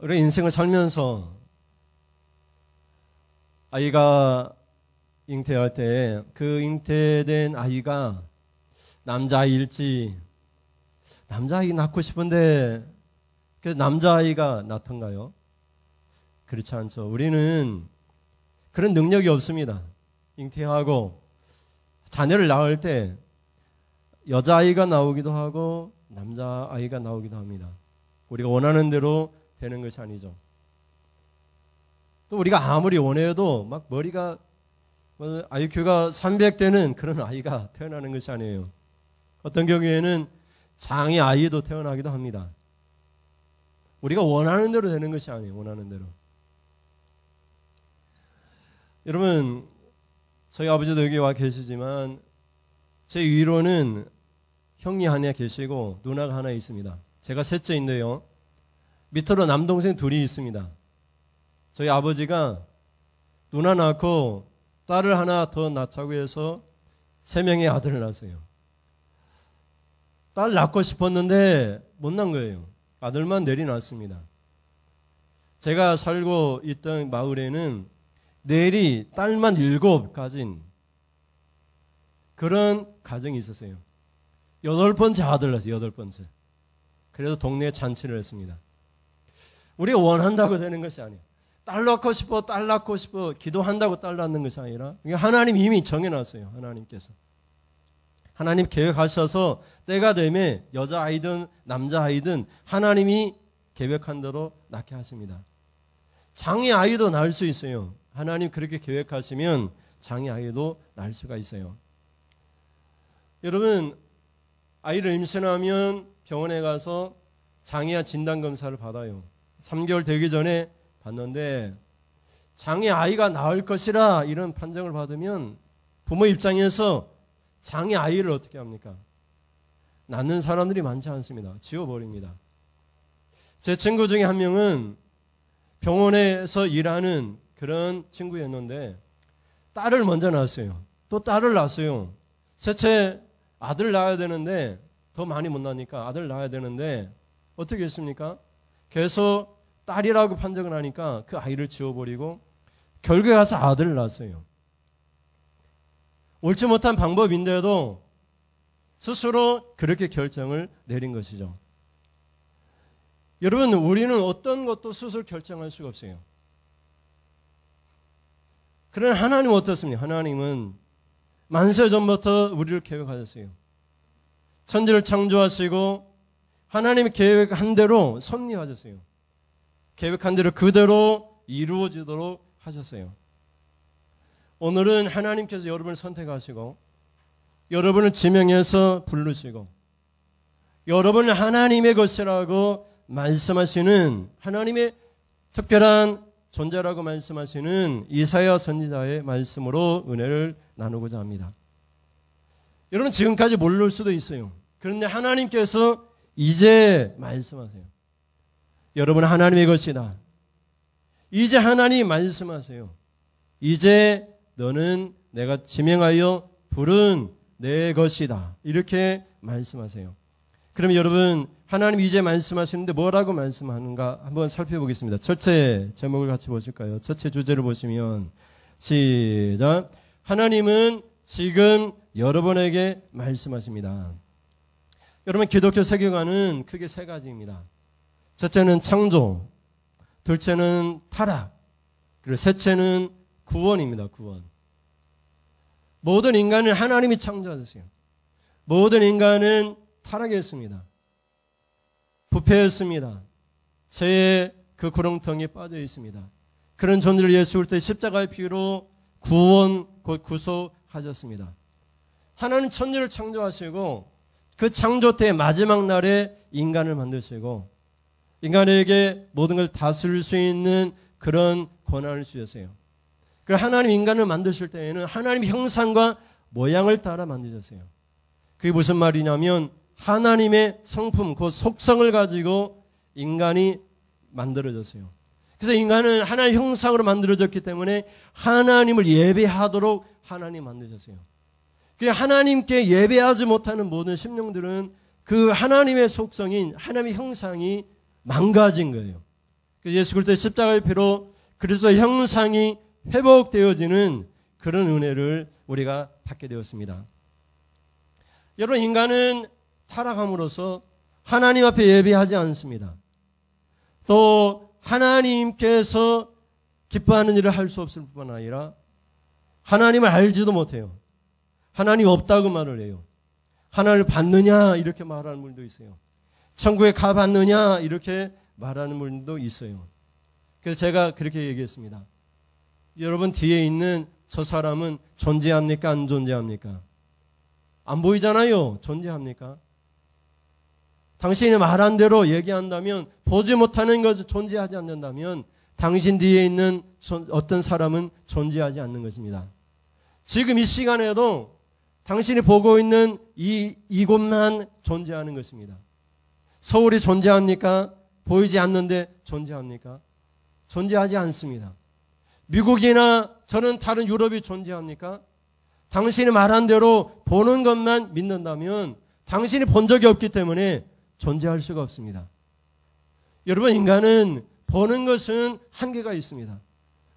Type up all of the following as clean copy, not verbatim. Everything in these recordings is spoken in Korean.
우리 인생을 살면서 아이가 잉태할 때 그 잉태된 아이가 남자아이일지, 남자아이 낳고 싶은데 그 남자아이가 낳던가요? 그렇지 않죠. 우리는 그런 능력이 없습니다. 잉태하고 자녀를 낳을 때 여자아이가 나오기도 하고 남자아이가 나오기도 합니다. 우리가 원하는 대로 되는 것이 아니죠. 또 우리가 아무리 원해도 막 머리가 IQ가 300되는 그런 아이가 태어나는 것이 아니에요. 어떤 경우에는 장애 아이도 태어나기도 합니다. 우리가 원하는 대로 되는 것이 아니에요. 원하는 대로. 여러분, 저희 아버지도 여기 와 계시지만 제 위로는 형이 하나 계시고 누나가 하나 있습니다. 제가 셋째인데요. 밑으로 남동생 둘이 있습니다. 저희 아버지가 누나 낳고 딸을 하나 더 낳자고 해서 3명의 아들을 낳았어요. 딸 낳고 싶었는데 못 낳은 거예요. 아들만 내리놨습니다. 제가 살고 있던 마을에는 내리 딸만 7 가진 그런 가정이 있었어요. 8번째 아들 낳았어요. 8번째. 그래서 동네에 잔치를 했습니다. 우리가 원한다고 되는 것이 아니에요. 딸 낳고 싶어, 딸 낳고 싶어, 기도한다고 딸 낳는 것이 아니라 하나님 이미 정해놨어요. 하나님께서. 하나님 계획하셔서 때가 되면 여자아이든 남자아이든 하나님이 계획한 대로 낳게 하십니다. 장애아이도 낳을 수 있어요. 하나님 그렇게 계획하시면 장애아이도 낳을 수가 있어요. 여러분, 아이를 임신하면 병원에 가서 장애아 진단검사를 받아요. 3개월 되기 전에 받는데 장애아이가 낳을 것이라 이런 판정을 받으면 부모 입장에서 장애아이를 어떻게 합니까? 낳는 사람들이 많지 않습니다. 지워버립니다. 제 친구 중에 한 명은 병원에서 일하는 그런 친구였는데 딸을 먼저 낳았어요. 또 딸을 낳았어요. 셋째 아들 낳아야 되는데 더 많이 못 낳으니까 아들 낳아야 되는데 어떻게 했습니까? 계속 딸이라고 판정을 하니까 그 아이를 지워버리고 결국에 가서 아들을 낳았어요. 옳지 못한 방법인데도 스스로 그렇게 결정을 내린 것이죠. 여러분, 우리는 어떤 것도 스스로 결정할 수가 없어요. 그러나 하나님은 어떻습니까? 하나님은 만세 전부터 우리를 계획하셨어요. 천지를 창조하시고 하나님이 계획한 대로 섭리하셨어요. 계획한 대로 그대로 이루어지도록 하셨어요. 오늘은 하나님께서 여러분을 선택하시고 여러분을 지명해서 부르시고 여러분을 하나님의 것이라고 말씀하시는 하나님의 특별한 존재라고 말씀하시는 이사야 선지자의 말씀으로 은혜를 나누고자 합니다. 여러분 지금까지 모를 수도 있어요. 그런데 하나님께서 이제 말씀하세요. 여러분 하나님의 것이다. 이제 하나님이 말씀하세요. 이제 너는 내가 지명하여 부른 내 것이다. 이렇게 말씀하세요. 그럼 여러분 하나님 이제 말씀하시는데 뭐라고 말씀하는가 한번 살펴보겠습니다. 첫째 제목을 같이 보실까요? 첫째 주제를 보시면 시작. 하나님은 지금 여러분에게 말씀하십니다. 여러분 기독교 세계관은 크게 3가지입니다. 첫째는 창조, 둘째는 타락, 그리고 셋째는 구원입니다. 구원. 모든 인간은 하나님이 창조하셨어요. 모든 인간은 타락했습니다. 부패했습니다. 죄의 그 구렁텅이에 빠져 있습니다. 그런 존재를 예수 그리스도의 십자가의 피로 구원, 곧 구속하셨습니다. 하나님 천지를 창조하시고 그 창조 때의 마지막 날에 인간을 만드시고 인간에게 모든 걸 다스릴 수 있는 그런 권한을 주셨어요. 그래서 하나님 인간을 만드실 때에는 하나님 형상과 모양을 따라 만드셨어요. 그게 무슨 말이냐면 하나님의 성품, 그 속성을 가지고 인간이 만들어졌어요. 그래서 인간은 하나님 형상으로 만들어졌기 때문에 하나님을 예배하도록 하나님 만드셨어요. 그래서 하나님께 예배하지 못하는 모든 심령들은 그 하나님의 속성인 하나님의 형상이 망가진 거예요. 예수 그리스도의 십자가의 피로 그리스도의 형상이 회복되어지는 그런 은혜를 우리가 받게 되었습니다. 여러분, 인간은 타락함으로써 하나님 앞에 예배하지 않습니다. 또 하나님께서 기뻐하는 일을 할 수 없을 뿐만 아니라 하나님을 알지도 못해요. 하나님 없다고 말을 해요. 하나님을 받느냐 이렇게 말하는 분도 있어요. 천국에 가봤느냐 이렇게 말하는 분도 있어요. 그래서 제가 그렇게 얘기했습니다. 여러분, 뒤에 있는 저 사람은 존재합니까? 안 존재합니까? 안 보이잖아요. 존재합니까? 당신이 말한 대로 얘기한다면, 보지 못하는 것을 존재하지 않는다면 당신 뒤에 있는 어떤 사람은 존재하지 않는 것입니다. 지금 이 시간에도 당신이 보고 있는 이곳만 존재하는 것입니다. 서울이 존재합니까? 보이지 않는데 존재합니까? 존재하지 않습니다. 미국이나 저는 다른 유럽이 존재합니까? 당신이 말한 대로 보는 것만 믿는다면 당신이 본 적이 없기 때문에 존재할 수가 없습니다. 여러분, 인간은 보는 것은 한계가 있습니다.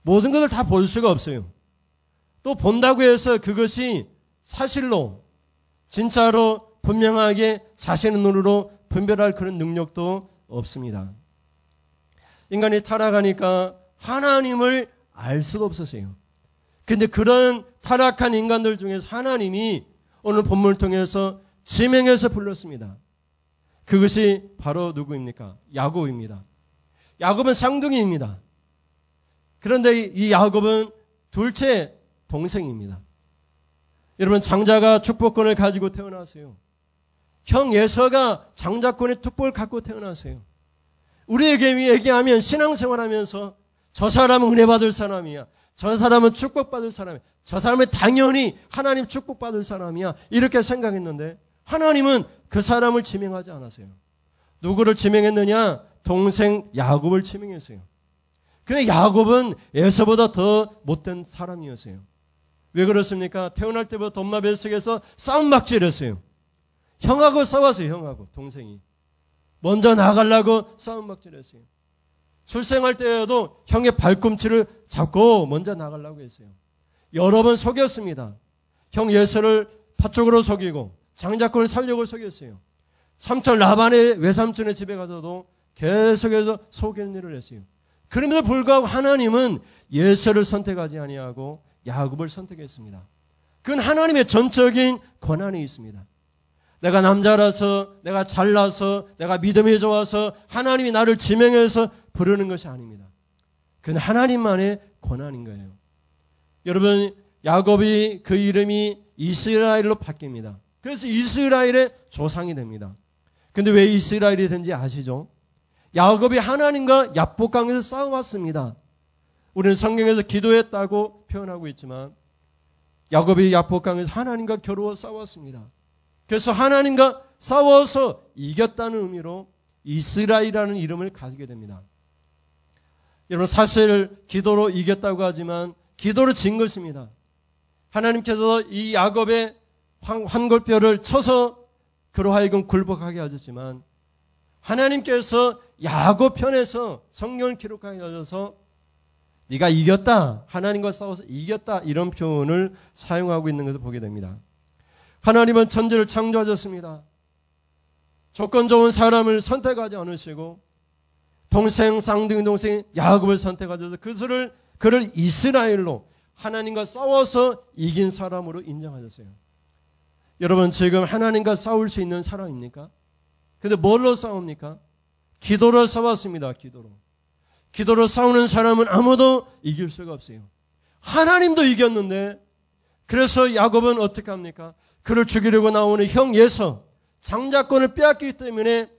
모든 것을 다 볼 수가 없어요. 또 본다고 해서 그것이 사실로 진짜로 분명하게 자신의 눈으로 분별할 그런 능력도 없습니다. 인간이 타락하니까 하나님을 알 수도 없었어요. 그런데 그런 타락한 인간들 중에서 하나님이 오늘 본문을 통해서 지명해서 불렀습니다. 그것이 바로 누구입니까? 야곱입니다. 야곱은 쌍둥이입니다. 그런데 이 야곱은 둘째 동생입니다. 여러분, 장자가 축복권을 가지고 태어나세요. 형 에서가 장자권의 특권을 갖고 태어나세요. 우리에게 얘기하면 신앙생활하면서 저 사람은 은혜 받을 사람이야, 저 사람은 축복받을 사람이야, 저 사람은 당연히 하나님 축복받을 사람이야, 이렇게 생각했는데 하나님은 그 사람을 지명하지 않았어요. 누구를 지명했느냐? 동생 야곱을 지명했어요. 그런데 야곱은 에서보다 더 못된 사람이었어요. 왜 그렇습니까? 태어날 때부터 엄마 뱃속에서 싸움박질했어요. 형하고 싸웠어요. 형하고 동생이 먼저 나가려고 싸움박질했어요. 출생할 때에도 형의 발꿈치를 잡고 먼저 나가려고 했어요. 여러 번 속였습니다. 형 예서를 팥죽으로 속이고 장자권을 살려고 속였어요. 삼촌 라반의 외삼촌의 집에 가서도 계속해서 속이는 일을 했어요. 그럼에도 불구하고 하나님은 예서를 선택하지 아니하고 야곱을 선택했습니다. 그건 하나님의 전적인 권한이 있습니다. 내가 남자라서, 내가 잘나서, 내가 믿음이 좋아서 하나님이 나를 지명해서 부르는 것이 아닙니다. 그건 하나님만의 권한인 거예요. 여러분, 야곱이 그 이름이 이스라엘로 바뀝니다. 그래서 이스라엘의 조상이 됩니다. 근데 왜 이스라엘이 된지 아시죠? 야곱이 하나님과 야복강에서 싸워왔습니다. 우리는 성경에서 기도했다고 표현하고 있지만 야곱이 야복강에서 하나님과 겨루어 싸웠습니다. 그래서 하나님과 싸워서 이겼다는 의미로 이스라엘이라는 이름을 가지게 됩니다. 여러분, 사실 기도로 이겼다고 하지만 기도로 진 것입니다. 하나님께서 이 야곱의 환골뼈를 쳐서 그로 하여금 굴복하게 하셨지만 하나님께서 야곱 편에서 성경을 기록하게 하셔서 네가 이겼다, 하나님과 싸워서 이겼다, 이런 표현을 사용하고 있는 것을 보게 됩니다. 하나님은 천지를 창조하셨습니다. 조건 좋은 사람을 선택하지 않으시고 동생, 쌍둥이 동생 야곱을 선택하셔서 그를 이스라엘로 하나님과 싸워서 이긴 사람으로 인정하셨어요. 여러분, 지금 하나님과 싸울 수 있는 사람입니까? 근데 뭘로 싸웁니까? 기도로 싸웠습니다. 기도로 싸우는 사람은 아무도 이길 수가 없어요. 하나님도 이겼는데, 그래서 야곱은 어떻게 합니까? 그를 죽이려고 나오는 형 예서, 장자권을 빼앗기기 때문에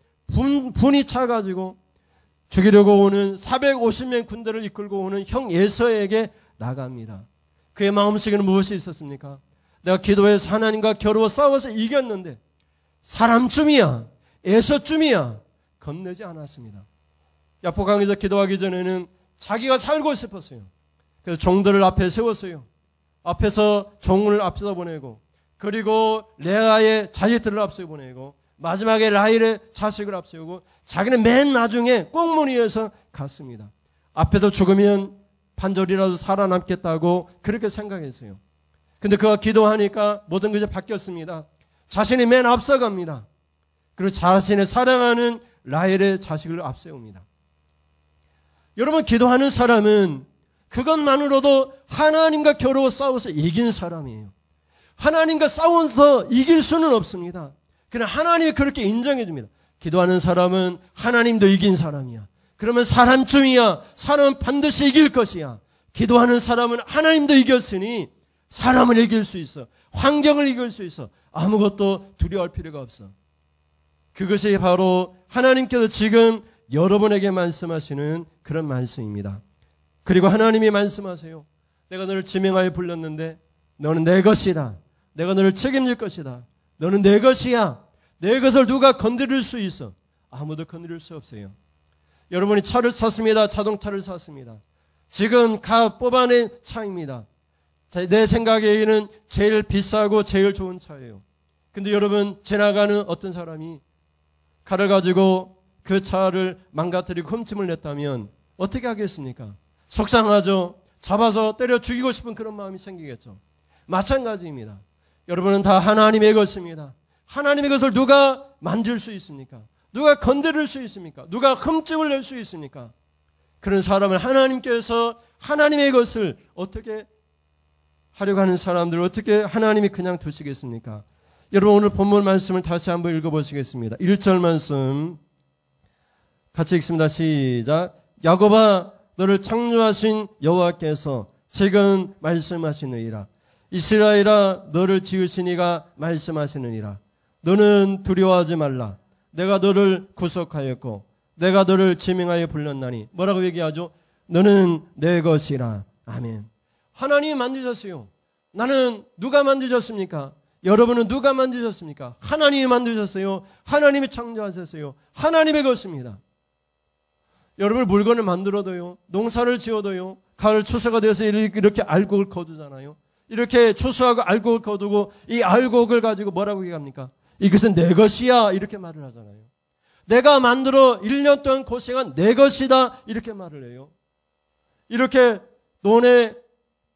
분이 차가지고 죽이려고 오는 450명 군대를 이끌고 오는 형 예서에게 나갑니다. 그의 마음속에는 무엇이 있었습니까? 내가 기도해서 하나님과 겨루어 싸워서 이겼는데 사람쯤이야, 에서쯤이야 겁내지 않았습니다. 야복강에서 기도하기 전에는 자기가 살고 싶었어요. 그래서 종들을 앞에 세웠어요. 앞에서 종을 앞서다 보내고, 그리고 레아의 자식들을 앞서 보내고, 마지막에 라헬의 자식을 앞세우고 자기는 맨 나중에 꽁무니에서 갔습니다. 앞에도 죽으면 반절이라도 살아남겠다고 그렇게 생각했어요. 근데 그가 기도하니까 모든 것이 바뀌었습니다. 자신이 맨 앞서 갑니다. 그리고 자신의 사랑하는 라헬의 자식을 앞세웁니다. 여러분, 기도하는 사람은 그것만으로도 하나님과 겨루어 싸워서 이긴 사람이에요. 하나님과 싸워서 이길 수는 없습니다. 그러나 하나님이 그렇게 인정해 줍니다. 기도하는 사람은 하나님도 이긴 사람이야. 그러면 사람쯤이야. 사람은 반드시 이길 것이야. 기도하는 사람은 하나님도 이겼으니 사람을 이길 수 있어. 환경을 이길 수 있어. 아무것도 두려워할 필요가 없어. 그것이 바로 하나님께서 지금 여러분에게 말씀하시는 그런 말씀입니다. 그리고 하나님이 말씀하세요. 내가 너를 지명하여 불렀는데 너는 내 것이다. 내가 너를 책임질 것이다. 너는 내 것이야. 내 것을 누가 건드릴 수 있어? 아무도 건드릴 수 없어요. 여러분이 차를 샀습니다. 자동차를 샀습니다. 지금 가 뽑아낸 차입니다. 내 생각에는 제일 비싸고 제일 좋은 차예요. 근데 여러분, 지나가는 어떤 사람이 칼을 가지고 그 차를 망가뜨리고 흠집을 냈다면 어떻게 하겠습니까? 속상하죠. 잡아서 때려 죽이고 싶은 그런 마음이 생기겠죠. 마찬가지입니다. 여러분은 다 하나님의 것입니다. 하나님의 것을 누가 만질 수 있습니까? 누가 건드릴 수 있습니까? 누가 흠집을 낼 수 있습니까? 그런 사람을 하나님께서 하나님의 것을 어떻게 하려고 하는 사람들을 어떻게 하나님이 그냥 두시겠습니까? 여러분, 오늘 본문 말씀을 다시 한번 읽어보시겠습니다. 1절 말씀 같이 읽습니다. 시작. 야곱아, 너를 창조하신 여호와께서 지금 말씀하시느니라. 이스라엘아, 너를 지으신 이가 말씀하시느니라. 너는 두려워하지 말라. 내가 너를 구속하였고 내가 너를 지명하여 불렀나니. 뭐라고 얘기하죠? 너는 내 것이라. 아멘. 하나님이 만드셨어요. 나는 누가 만드셨습니까? 여러분은 누가 만드셨습니까? 하나님이 만드셨어요. 하나님이 창조하셨어요. 하나님의 것입니다. 여러분, 물건을 만들어도요, 농사를 지어도요, 가을 추수가 되어서 이렇게 알곡을 거두잖아요. 이렇게 추수하고 알곡을 거두고 이 알곡을 가지고 뭐라고 얘기합니까? 이것은 내 것이야, 이렇게 말을 하잖아요. 내가 만들어 1년 동안 고생한 내 것이다, 이렇게 말을 해요. 이렇게 논에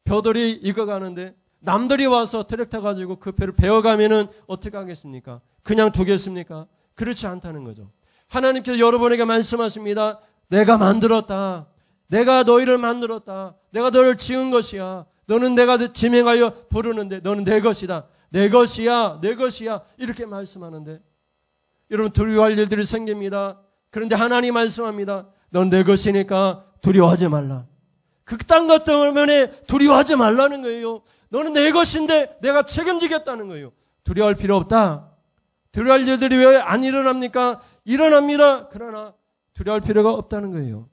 벼들이 익어가는데 남들이 와서 트랙터 가지고 그 벼를 베어가면은 어떻게 하겠습니까? 그냥 두겠습니까? 그렇지 않다는 거죠. 하나님께서 여러분에게 말씀하십니다. 내가 만들었다. 내가 너희를 만들었다. 내가 너를 지은 것이야. 너는 내가 지명하여 부르는데 너는 내 것이다. 내 것이야. 내 것이야. 이렇게 말씀하는데 여러분, 두려워할 일들이 생깁니다. 그런데 하나님 말씀합니다. 넌 내 것이니까 두려워하지 말라. 그딴 것 때문에 두려워하지 말라는 거예요. 너는 내 것인데 내가 책임지겠다는 거예요. 두려워할 필요 없다. 두려워할 일들이 왜 안 일어납니까? 일어납니다. 그러나 두려워할 필요가 없다는 거예요.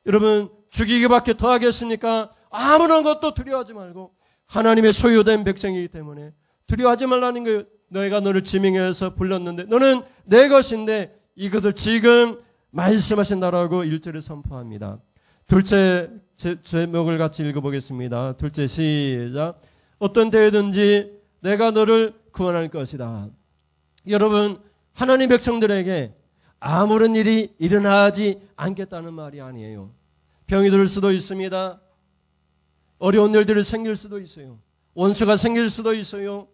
여러분, 죽이기밖에 더 하겠습니까? 아무런 것도 두려워하지 말고 하나님의 소유된 백성이기 때문에 두려워하지 말라는 거예요. 너희가 너를 지명해서 불렀는데 너는 내 것인데 이것을 지금 말씀하신다라고 1절에 선포합니다. 둘째 제목을 같이 읽어보겠습니다. 둘째 시작. 어떤 때에든지 내가 너를 구원할 것이다. 여러분, 하나님 백성들에게 아무런 일이 일어나지 않겠다는 말이 아니에요. 병이 들 수도 있습니다. 어려운 일들이 생길 수도 있어요. 원수가 생길 수도 있어요.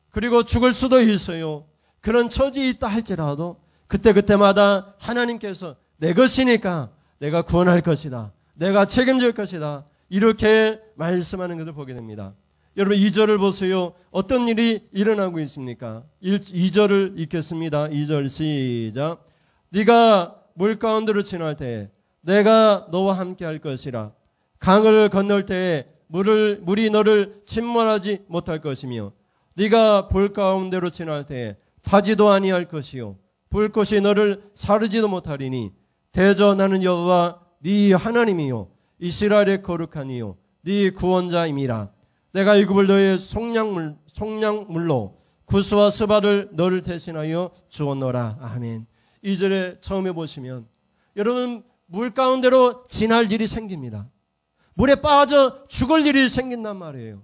그리고 죽을 수도 있어요. 그런 처지에 있다 할지라도 그때마다 하나님께서 내 것이니까 내가 구원할 것이다. 내가 책임질 것이다. 이렇게 말씀하는 것을 보게 됩니다. 여러분, 2절을 보세요. 어떤 일이 일어나고 있습니까? 2절을 읽겠습니다. 2절 시작. 네가 물 가운데로 지날 때에 내가 너와 함께 할 것이라. 강을 건널 때에 물이 너를 침몰하지 못할 것이며 네가 불 가운데로 지날 때에 타지도 아니할 것이요 불꽃이 너를 사르지도 못하리니 대저 나는 여호와 네 하나님이요 이스라엘의 거룩한 이요 네 구원자임이라. 내가 애굽을 너의 속량물로 구스와 스바를 너를 대신하여 주었노라. 아멘. 2절에 처음에 보시면 여러분, 물 가운데로 지날 일이 생깁니다. 물에 빠져 죽을 일이 생긴단 말이에요.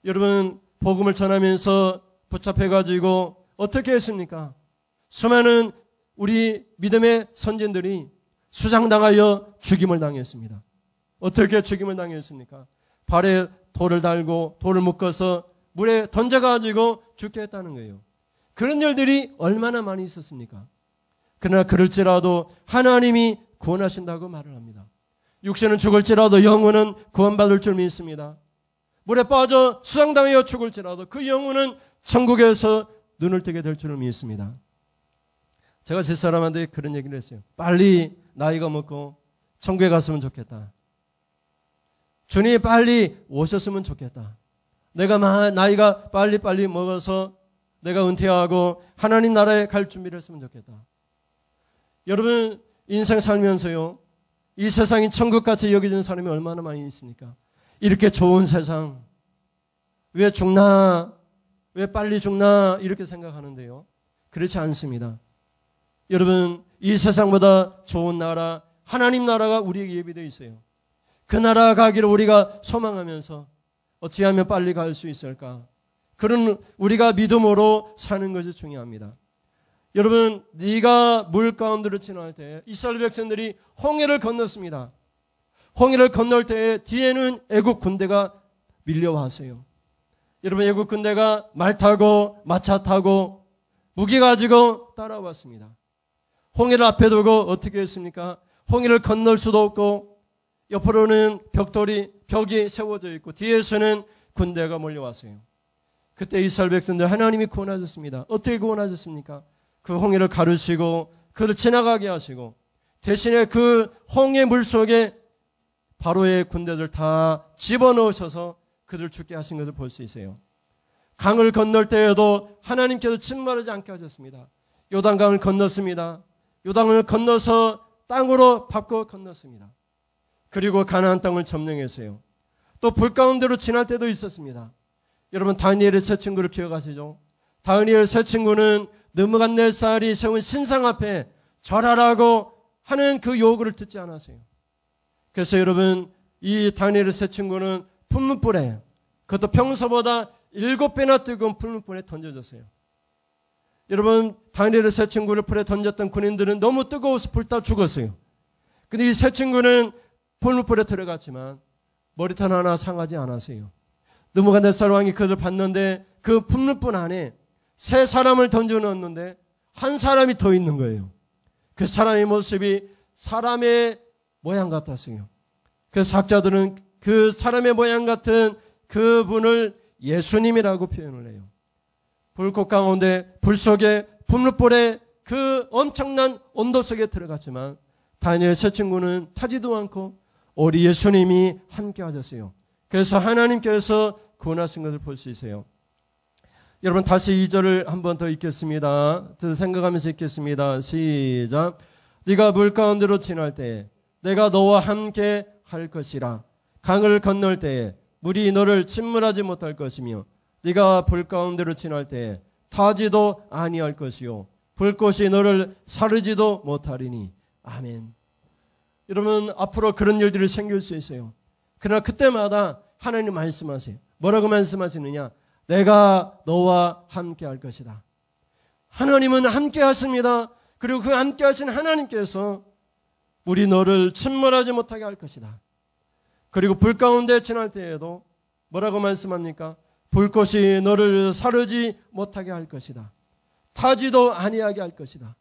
여러분, 복음을 전하면서 붙잡혀가지고 어떻게 했습니까? 수많은 우리 믿음의 선진들이 수장당하여 죽임을 당했습니다. 어떻게 죽임을 당했습니까? 발에 돌을 달고 돌을 묶어서 물에 던져가지고 죽게 했다는 거예요. 그런 일들이 얼마나 많이 있었습니까? 그러나 그럴지라도 하나님이 구원하신다고 말을 합니다. 육신은 죽을지라도 영혼은 구원받을 줄 믿습니다. 물에 빠져 수장당하여 죽을지라도 그 영혼은 천국에서 눈을 뜨게 될 줄을 믿습니다. 제가 제 사람한테 그런 얘기를 했어요. 빨리 나이가 먹고 천국에 갔으면 좋겠다. 주님이 빨리 오셨으면 좋겠다. 내가 나이가 빨리 먹어서 내가 은퇴하고 하나님 나라에 갈 준비를 했으면 좋겠다. 여러분 인생 살면서요, 이 세상이 천국같이 여겨지는 사람이 얼마나 많이 있습니까? 이렇게 좋은 세상, 왜 죽나, 왜 빨리 죽나 이렇게 생각하는데요, 그렇지 않습니다. 여러분 이 세상보다 좋은 나라, 하나님 나라가 우리에게 예비되어 있어요. 그 나라 가기를 우리가 소망하면서 어찌하면 빨리 갈 수 있을까? 그런 우리가 믿음으로 사는 것이 중요합니다. 여러분 네가 물 가운데로 지날 때 이스라엘 백성들이 홍해를 건넜습니다. 홍해를 건널 때 뒤에는 애국 군대가 밀려왔어요. 여러분 애국 군대가 말 타고 마차 타고 무기 가지고 따라왔습니다. 홍해를 앞에 두고 어떻게 했습니까? 홍해를 건널 수도 없고 옆으로는 벽이 세워져 있고 뒤에서는 군대가 몰려왔어요. 그때 이스라엘 백성들 하나님이 구원하셨습니다. 어떻게 구원하셨습니까? 그 홍해를 가르시고 그를 지나가게 하시고 대신에 그 홍해 물속에 바로의 군대들 다 집어넣으셔서 그들 죽게 하신 것을 볼 수 있어요. 강을 건널 때에도 하나님께서 침몰하지 않게 하셨습니다. 요단강을 건넜습니다. 요단강을 건너서 땅으로 밟고 건넜습니다. 그리고 가나안 땅을 점령했어요. 또 불 가운데로 지날 때도 있었습니다. 여러분 다니엘의 세 친구를 기억하시죠? 다니엘 세 친구는 느부갓네살이 세운 신상 앞에 절하라고 하는 그 요구를 듣지 않았어요. 그래서 여러분 이 다니엘의 세 친구는 풀무불에, 그것도 평소보다 7배나 뜨거운 풀무불에 던져졌어요. 여러분 다니엘의 세 친구를 불에 던졌던 군인들은 너무 뜨거워서 불타 죽었어요. 근데 이 세 친구는 풀무불에 들어갔지만 머리털 하나 상하지 않았어요. 느부갓네살 왕이 그들 봤는데 그 풀무불 안에 세 사람을 던져 넣었는데 한 사람이 더 있는 거예요. 그 사람의 모습이 사람의 모양 같았어요. 그 학자들은 그 사람의 모양 같은 그분을 예수님이라고 표현을 해요. 불꽃 가운데 불 속에 풀무불에 그 엄청난 온도 속에 들어갔지만 다니엘 세 친구는 타지도 않고 우리 예수님이 함께 하셨어요. 그래서 하나님께서 구원하신 것을 볼 수 있어요. 여러분 다시 2절을 한 번 더 읽겠습니다. 생각하면서 읽겠습니다. 시작. 네가 물 가운데로 지날 때에 내가 너와 함께 할 것이라. 강을 건널 때에 물이 너를 침몰하지 못할 것이며 네가 불 가운데로 지날 때에 타지도 아니할 것이요 불꽃이 너를 사르지도 못하리니. 아멘. 여러분 앞으로 그런 일들이 생길 수 있어요. 그러나 그때마다 하나님 말씀하세요. 뭐라고 말씀하시느냐? 내가 너와 함께 할 것이다. 하나님은 함께 하십니다. 그리고 그 함께 하신 하나님께서 우리 너를 침몰하지 못하게 할 것이다. 그리고 불 가운데 지날 때에도 뭐라고 말씀합니까? 불꽃이 너를 사르지 못하게 할 것이다. 타지도 아니하게 할 것이다.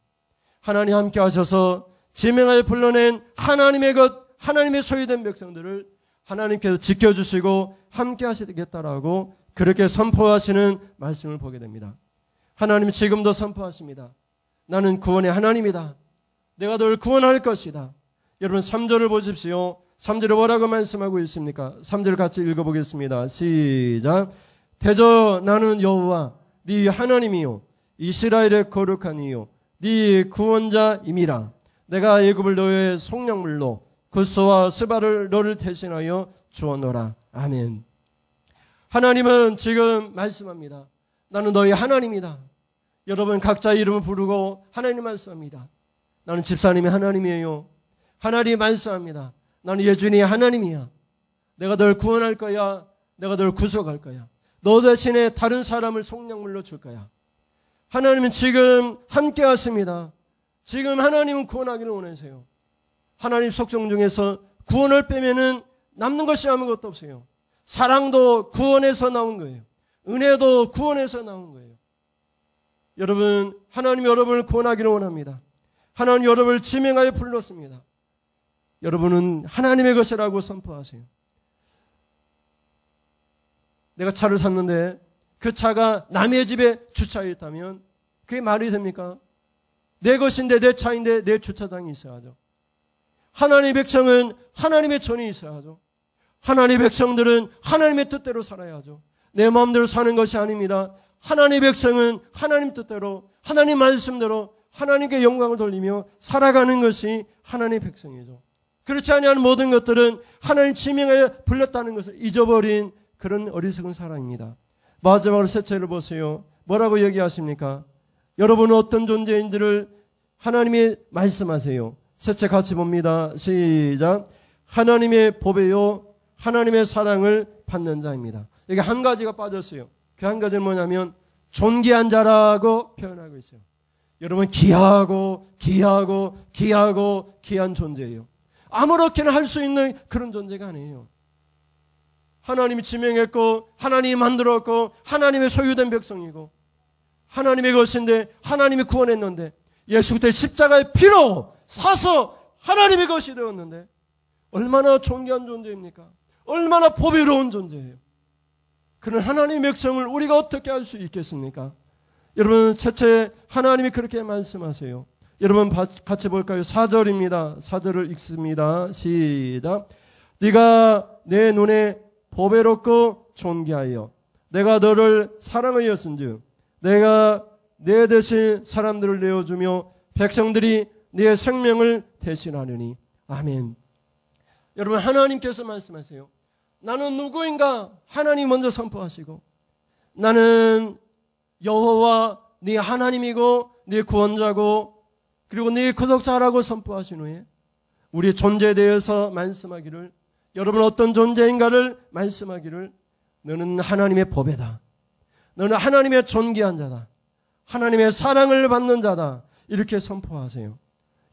하나님 함께 하셔서 지명하여 불러낸 하나님의 것, 하나님의 소유된 백성들을 하나님께서 지켜주시고 함께 하시겠다라고 그렇게 선포하시는 말씀을 보게 됩니다. 하나님이 지금도 선포하십니다. 나는 구원의 하나님이다. 내가 너를 구원할 것이다. 여러분 3절을 보십시오. 3절에 뭐라고 말씀하고 있습니까? 3절 같이 읽어보겠습니다. 시작. 대저 나는 여호와 네 하나님이요 이스라엘의 거룩한 이요 네 구원자임이라. 내가 애굽을 너의 속량물로 굿소와 스바를 너를 대신하여 주었노라. 아멘. 하나님은 지금 말씀합니다. 나는 너희 하나님이다. 여러분 각자 이름을 부르고 하나님 말씀합니다. 나는 집사님이 하나님이에요. 하나님 말씀합니다. 나는 예준이 하나님이야. 내가 널 구원할 거야. 내가 널 구속할 거야. 너 대신에 다른 사람을 속량물로 줄 거야. 하나님은 지금 함께 하십니다. 지금 하나님은 구원하기를 원하세요. 하나님 속성 중에서 구원을 빼면은 남는 것이 아무것도 없어요. 사랑도 구원에서 나온 거예요. 은혜도 구원에서 나온 거예요. 여러분, 하나님 여러분을 구원하기를 원합니다. 하나님 여러분을 지명하여 불렀습니다. 여러분은 하나님의 것이라고 선포하세요. 내가 차를 샀는데 그 차가 남의 집에 주차해 있다면 그게 말이 됩니까? 내 것인데, 내 차인데 내 주차장이 있어야죠. 하나님의 백성은 하나님의 전이 있어야죠. 하나님의 백성들은 하나님의 뜻대로 살아야죠. 내 마음대로 사는 것이 아닙니다. 하나님의 백성은 하나님 뜻대로, 하나님 말씀대로 하나님께 영광을 돌리며 살아가는 것이 하나님의 백성이죠. 그렇지 아니한 모든 것들은 하나님 지명하여 불렀다는 것을 잊어버린 그런 어리석은 사람입니다. 마지막으로 셋째를 보세요. 뭐라고 얘기하십니까? 여러분은 어떤 존재인지를 하나님이 말씀하세요. 셋째 같이 봅니다. 시작. 하나님의 보배요 하나님의 사랑을 받는 자입니다. 여기 한 가지가 빠졌어요. 그 한 가지는 뭐냐면 존귀한 자라고 표현하고 있어요. 여러분 귀하고 귀한 존재예요. 아무렇게나 할 수 있는 그런 존재가 아니에요. 하나님이 지명했고 하나님이 만들었고 하나님의 소유된 백성이고 하나님의 것인데 하나님이 구원했는데 예수 그리스도의 십자가의 피로 사서 하나님의 것이 되었는데 얼마나 존귀한 존재입니까? 얼마나 보배로운 존재예요. 그런 하나님의 백성을 우리가 어떻게 할 수 있겠습니까? 여러분 첫째 하나님이 그렇게 말씀하세요. 여러분 같이 볼까요? 4절입니다. 4절을 읽습니다. 시작. 네가 내 눈에 보배롭고 존귀하여 내가 너를 사랑하였은즉 내가 내 대신 사람들을 내어주며 백성들이 네 생명을 대신하느니. 아멘. 여러분 하나님께서 말씀하세요. 나는 누구인가? 하나님 먼저 선포하시고 나는 여호와 네 하나님이고 네 구원자고 그리고 네 구속자라고 선포하신 후에 우리의 존재에 대해서 말씀하기를 여러분 어떤 존재인가를 말씀하기를 너는 하나님의 보배다. 너는 하나님의 존귀한 자다. 하나님의 사랑을 받는 자다. 이렇게 선포하세요.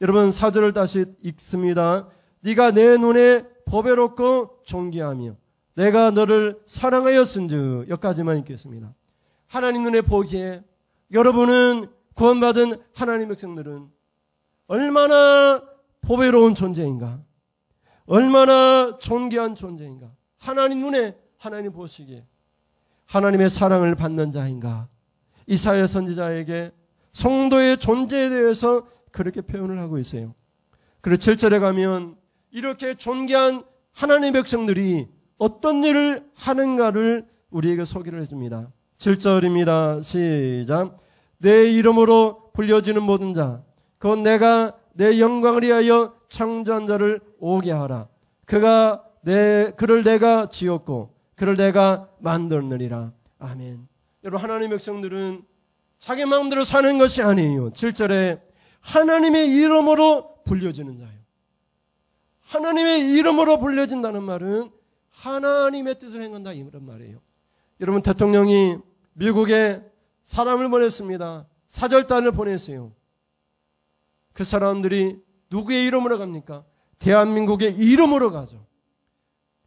여러분 4절을 다시 읽습니다. 네가 내 눈에 보배롭고 존귀하며 내가 너를 사랑하였은즉 여기까지만 읽겠습니다. 하나님 눈에 보기에 여러분은 구원받은 하나님의 백성들은 얼마나 보배로운 존재인가? 얼마나 존귀한 존재인가? 하나님 눈에 하나님 보시기에 하나님의 사랑을 받는 자인가? 이사야 선지자에게 성도의 존재에 대해서 그렇게 표현을 하고 있어요. 그리고 7절에 가면 이렇게 존귀한 하나님의 백성들이 어떤 일을 하는가를 우리에게 소개를 해줍니다. 7절입니다. 시작. 내 이름으로 불려지는 모든 자 곧 내가 내 영광을 위하여 창조한 자를 오게 하라. 그를 내가 지었고 그를 내가 만들었느니라. 아멘. 여러분 하나님의 백성들은 자기 마음대로 사는 것이 아니에요. 7절에 하나님의 이름으로 불려지는 자예요. 하나님의 이름으로 불려진다는 말은 하나님의 뜻을 행한다 이런 말이에요. 여러분 대통령이 미국에 사람을 보냈습니다. 사절단을 보냈어요. 그 사람들이 누구의 이름으로 갑니까? 대한민국의 이름으로 가죠.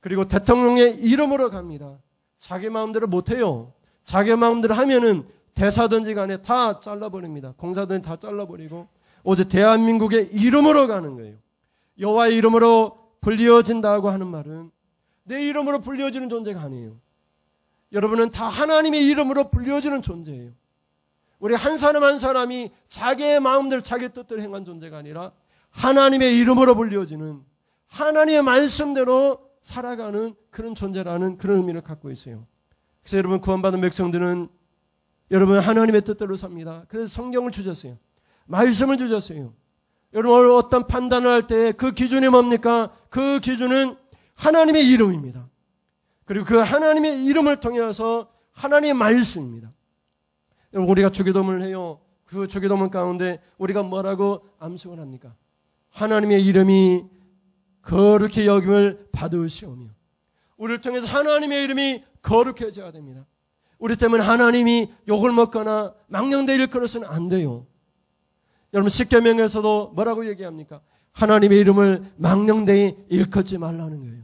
그리고 대통령의 이름으로 갑니다. 자기 마음대로 못해요. 자기 마음대로 하면은 대사든지 간에 다 잘라버립니다. 공사든지 다 잘라버리고 오직 대한민국의 이름으로 가는 거예요. 여호와의 이름으로 불려진다고 하는 말은 내 이름으로 불려지는 존재가 아니에요. 여러분은 다 하나님의 이름으로 불려지는 존재예요. 우리 한 사람 한 사람이 자기의 마음대로 자기 뜻대로 행한 존재가 아니라 하나님의 이름으로 불려지는 하나님의 말씀대로 살아가는 그런 존재라는 그런 의미를 갖고 있어요. 그래서 여러분 구원받은 백성들은 여러분 하나님의 뜻대로 삽니다. 그래서 성경을 주셨어요. 말씀을 주셨어요. 여러분 어떤 판단을 할 때 그 기준이 뭡니까? 그 기준은 하나님의 이름입니다. 그리고 그 하나님의 이름을 통해서 하나님의 말씀입니다. 여러분 우리가 주기도문을 해요. 그 주기도문 가운데 우리가 뭐라고 암송을 합니까? 하나님의 이름이 거룩히 여김을 받으시오며 우리를 통해서 하나님의 이름이 거룩해져야 됩니다. 우리 때문에 하나님이 욕을 먹거나 망령되이 일컬어서는 안 돼요. 여러분 십계명에서도 뭐라고 얘기합니까? 하나님의 이름을 망령되이 일컫지 말라는 거예요.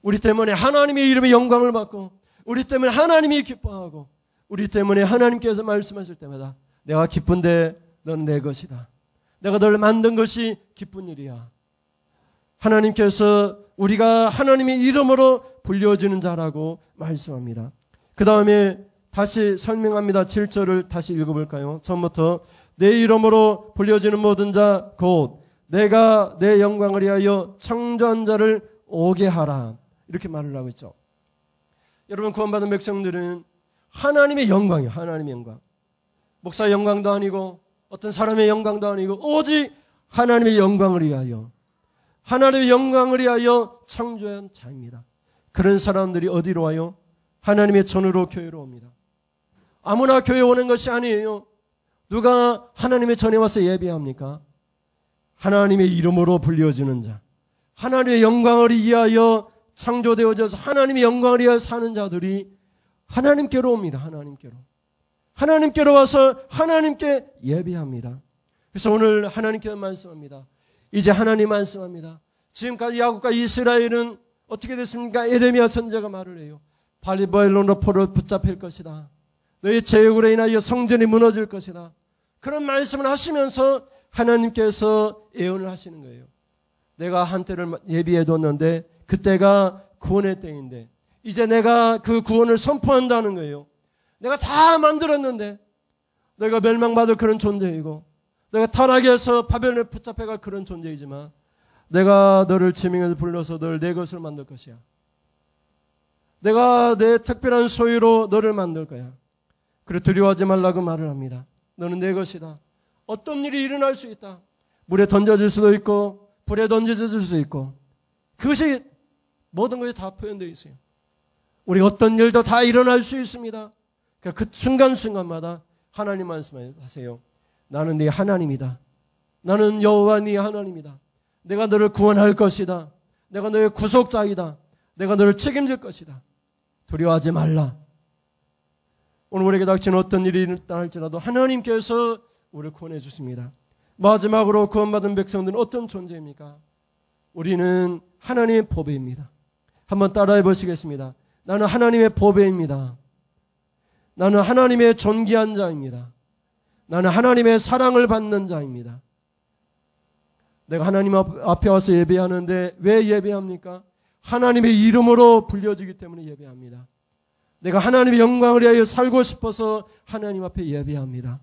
우리 때문에 하나님의 이름의 영광을 받고 우리 때문에 하나님이 기뻐하고 우리 때문에 하나님께서 말씀하실 때마다 내가 기쁜데 넌 내 것이다. 내가 너를 만든 것이 기쁜 일이야. 하나님께서 우리가 하나님의 이름으로 불려지는 자라고 말씀합니다. 그 다음에 다시 설명합니다. 7절을 다시 읽어볼까요? 처음부터 내 이름으로 불려지는 모든 자 곧 내가 내 영광을 위하여 창조한 자를 오게 하라. 이렇게 말을 하고 있죠. 여러분 구원받은 백성들은 하나님의 영광이에요. 하나님의 영광. 목사의 영광도 아니고 어떤 사람의 영광도 아니고 오직 하나님의 영광을 위하여 하나님의 영광을 위하여 창조한 자입니다. 그런 사람들이 어디로 와요? 하나님의 전으로 교회로 옵니다. 아무나 교회 오는 것이 아니에요. 누가 하나님의 전에 와서 예배합니까? 하나님의 이름으로 불려지는 자, 하나님의 영광을 위하여 창조되어져서 하나님의 영광을 위하여 사는 자들이 하나님께로 옵니다. 하나님께로 와서 하나님께 예배합니다. 그래서 오늘 하나님께서 말씀합니다. 이제 하나님 말씀합니다. 지금까지 야곱과 이스라엘은 어떻게 됐습니까? 에레미야 선지자가 말을 해요. 바벨론으로 포로 붙잡힐 것이다. 너희 제국으로 인하여 성전이 무너질 것이다. 그런 말씀을 하시면서 하나님께서 예언을 하시는 거예요. 내가 한때를 예비해뒀는데 그때가 구원의 때인데 이제 내가 그 구원을 선포한다는 거예요. 내가 다 만들었는데 너희가 멸망받을 그런 존재이고 내가 타락해서 바벨론에 붙잡혀갈 그런 존재이지만 내가 너를 지명해서 불러서 너를 내 것으로 만들 것이야. 내가 내 특별한 소유로 너를 만들 거야. 그래 두려워하지 말라고 말을 합니다. 너는 내 것이다. 어떤 일이 일어날 수 있다. 물에 던져질 수도 있고 불에 던져질 수도 있고 그것이 모든 것이 다 표현되어 있어요. 우리 어떤 일도 다 일어날 수 있습니다. 그 순간순간마다 하나님 말씀하세요. 나는 네 하나님이다. 나는 여호와 네 하나님이다. 내가 너를 구원할 것이다. 내가 너의 구속자이다. 내가 너를 책임질 것이다. 두려워하지 말라. 오늘 우리에게 닥치는 어떤 일이 일어날지라도 하나님께서 우리를 구원해 주십니다. 마지막으로 구원받은 백성들은 어떤 존재입니까? 우리는 하나님의 보배입니다. 한번 따라해 보시겠습니다. 나는 하나님의 보배입니다. 나는 하나님의 존귀한 자입니다. 나는 하나님의 사랑을 받는 자입니다. 내가 하나님 앞에 와서 예배하는데 왜 예배합니까? 하나님의 이름으로 불려지기 때문에 예배합니다. 내가 하나님의 영광을 위하여 살고 싶어서 하나님 앞에 예배합니다.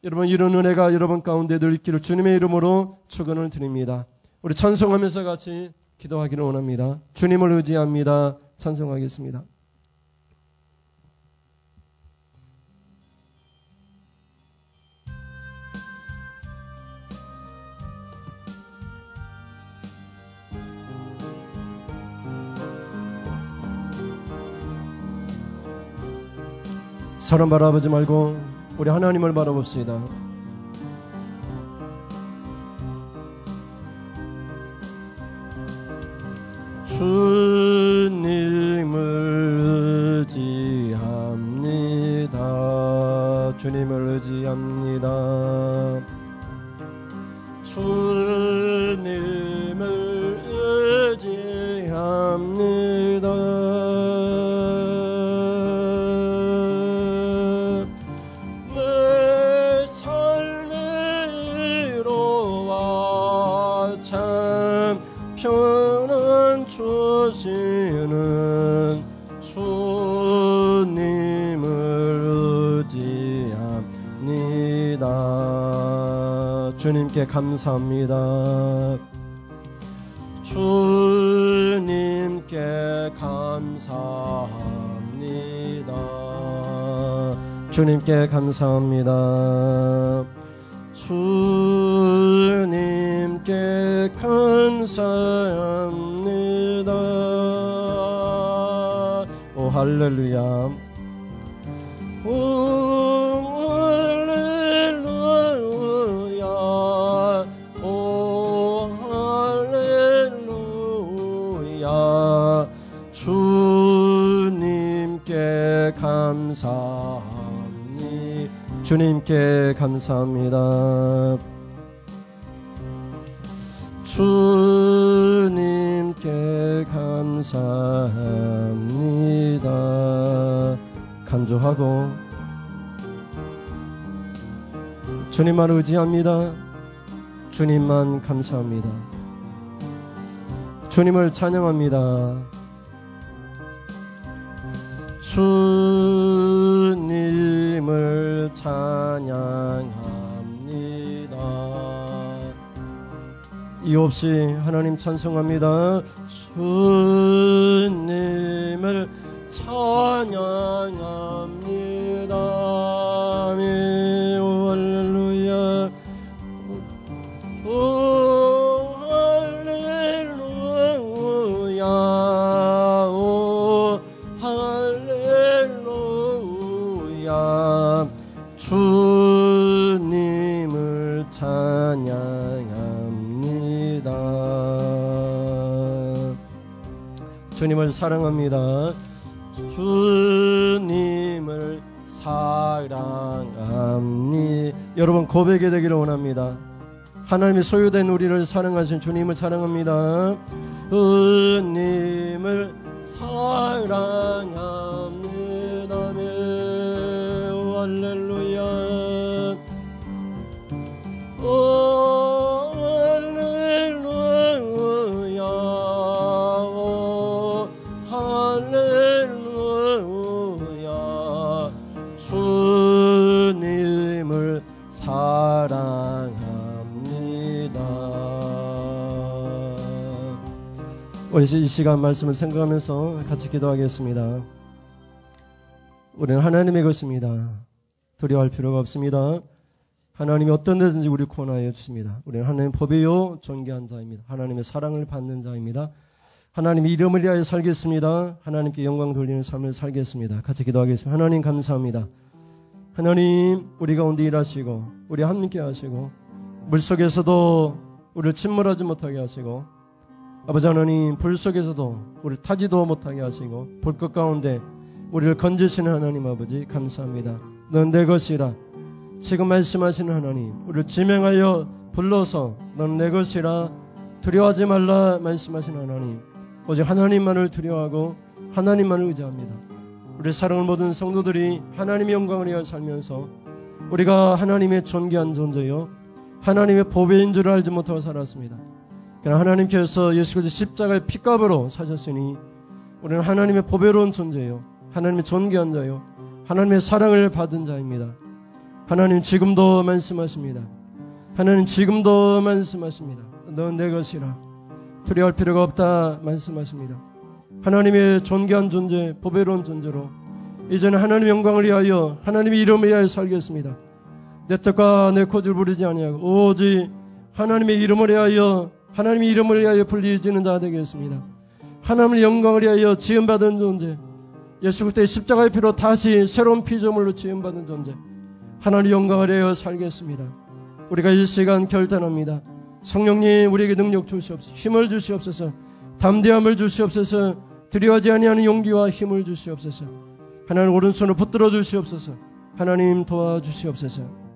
여러분 이런 은혜가 여러분 가운데 늘 있기를 주님의 이름으로 축원을 드립니다. 우리 찬송하면서 같이 기도하기를 원합니다. 주님을 의지합니다. 찬송하겠습니다. 사람 바라보지 말고 우리 하나님을 바라봅시다. 주님을 의지합니다. 주님을 의지합니다. 주님을 의지합니다. 내 삶의 이로와 참 편안 주시는 주님을 의지합니다. 주님께 감사합니다. 주님께 감사합니다. 주님께 감사합니다. 주님께 감사합니다. 오 할렐루야. 오 할렐루야. 오 할렐루야. 주님께 감사합니다. 주님께 감사합니다. 주님께 감사합니다. 간주하고 주님만 의지합니다. 주님만 감사합니다. 주님을 찬양합니다. 주님을 찬양합니다. 이유 없이 하나님 찬송합니다. 주님을 찬양합니다. 할렐루야. 오 할렐루야. 오 할렐루야. 주님을 찬양합니다. 주님을 사랑합니다. 주님을 사랑합니다. 여러분 고백이 되기를 원합니다. 하나님의 소유된 우리를 사랑하신 주님을 사랑합니다. 주님을 사랑합니다. 할렐루야. 오 할렐루야. 오 할렐루야. 주님을 사랑합니다. 우리 이 시간 말씀을 생각하면서 같이 기도하겠습니다. 우리는 하나님의 것입니다. 두려워할 필요가 없습니다. 하나님이 어떤 데든지 우리를 구원하여 주십니다. 우리는 하나님의 법이요 존귀한 자입니다. 하나님의 사랑을 받는 자입니다. 하나님의 이름을 위하여 살겠습니다. 하나님께 영광 돌리는 삶을 살겠습니다. 같이 기도하겠습니다. 하나님 감사합니다. 하나님 우리 가운데 일하시고 우리 함께 하시고 물속에서도 우리를 침몰하지 못하게 하시고 아버지 하나님 불 속에서도 우리를 타지도 못하게 하시고 불꽃 가운데 우리를 건지시는 하나님 아버지 감사합니다. 넌 내 것이라 지금 말씀하시는 하나님 우리를 지명하여 불러서 넌 내 것이라 두려워하지 말라 말씀하시는 하나님 오직 하나님만을 두려워하고 하나님만을 의지합니다. 우리 사랑하는 모든 성도들이 하나님의 영광을 위하여 살면서 우리가 하나님의 존귀한 존재요 하나님의 보배인 줄 알지 못하고 살았습니다. 그러나 하나님께서 예수 그리스도 십자가의 피값으로 사셨으니 우리는 하나님의 보배로운 존재요 하나님의 존귀한 자요 하나님의 사랑을 받은 자입니다. 하나님 지금도 말씀하십니다. 하나님 지금도 말씀하십니다. 넌 내 것이라 두려워할 필요가 없다 말씀하십니다. 하나님의 존귀한 존재 보배로운 존재로 이제는 하나님의 영광을 위하여 하나님의 이름을 위하여 살겠습니다. 내 뜻과 내 고집을 부리지 아니하고 오직 하나님의 이름을 위하여 하나님의 이름을 위하여 불리지는 자 되겠습니다. 하나님의 영광을 위하여 지음받은 존재 예수 그리스도의 십자가의 피로 다시 새로운 피조물로 지음받은 존재 하나님의 영광을 위하여 살겠습니다. 우리가 이 시간 결단합니다. 성령님 우리에게 능력 주시옵소서 힘을 주시옵소서 담대함을 주시옵소서 두려워하지 아니하는 용기와 힘을 주시옵소서 하나님 오른손으로 붙들어 주시옵소서 하나님 도와주시옵소서.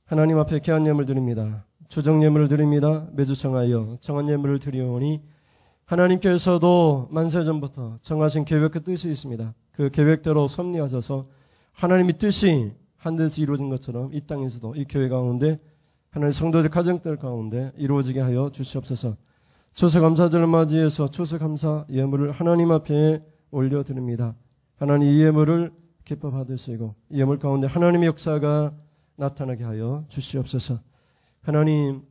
하나님 앞에 귀한 예물 드립니다. 주정 예물을 드립니다. 매주 정하여 정한 예물을 드리오니 하나님께서도 만세전부터 정하신 계획과 뜻이 있습니다. 그 계획대로 섭리하셔서 하나님의 뜻이 한데서 이루어진 것처럼 이 땅에서도 이 교회 가운데 하나님 성도들 가정들 가운데 이루어지게 하여 주시옵소서. 추수감사절을 맞이해서 추수감사 예물을 하나님 앞에 올려드립니다. 하나님 이 예물을 기뻐 받으시고 이 예물 가운데 하나님의 역사가 나타나게 하여 주시옵소서. 하나님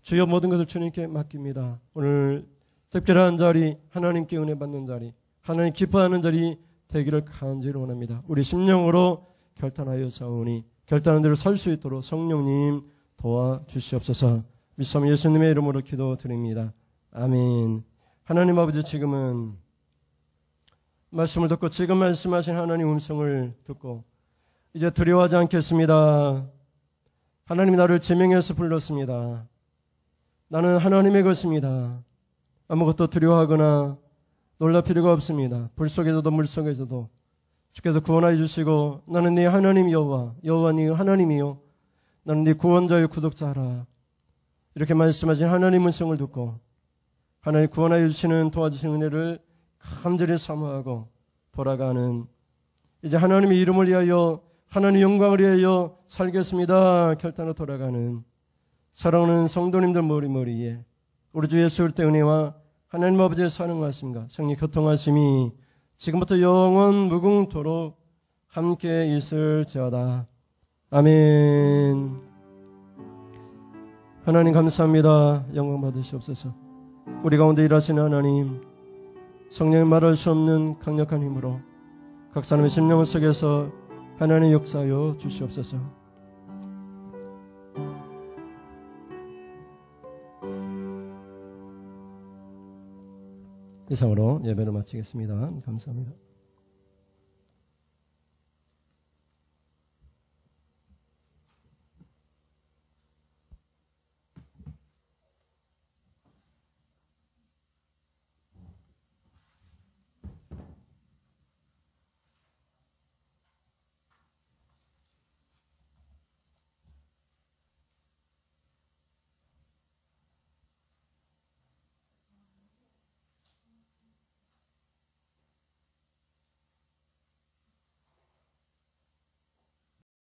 주여 모든 것을 주님께 맡깁니다. 오늘 특별한 자리 하나님께 은혜 받는 자리 하나님 기뻐하는 자리 되기를 간절히 원합니다. 우리 심령으로 결단하여 싸우니 결단한 대로 설 수 있도록 성령님 도와주시옵소서. 믿사오며 예수님의 이름으로 기도드립니다. 아멘. 하나님 아버지 지금은 말씀을 듣고 지금 말씀하신 하나님 음성을 듣고 이제 두려워하지 않겠습니다. 하나님이 나를 지명해서 불렀습니다. 나는 하나님의 것입니다. 아무것도 두려워하거나 놀랄 필요가 없습니다. 불 속에서도 물 속에서도 주께서 구원하여 주시고 나는 네 하나님 여호와 네 하나님이요 나는 네 구원자의 구독자라 이렇게 말씀하신 하나님의 음성을 듣고 하나님 구원하여 주시는 도와주시는 은혜를 간절히 사모하고 돌아가는 이제 하나님의 이름을 위하여 하나님의 영광을 위하여 살겠습니다 결단으로 돌아가는 사랑하는 성도님들 머리머리에 우리 주 예수 그리스도의 은혜와 하나님 아버지의 사랑하심과 성령 교통하심이 지금부터 영원 무궁토록 함께 있을지어다. 아멘. 하나님 감사합니다. 영광 받으시옵소서. 우리 가운데 일하시는 하나님, 성령의 말할 수 없는 강력한 힘으로 각 사람의 심령 속에서 하나님 역사하여 주시옵소서. 이상으로 예배를 마치겠습니다. 감사합니다.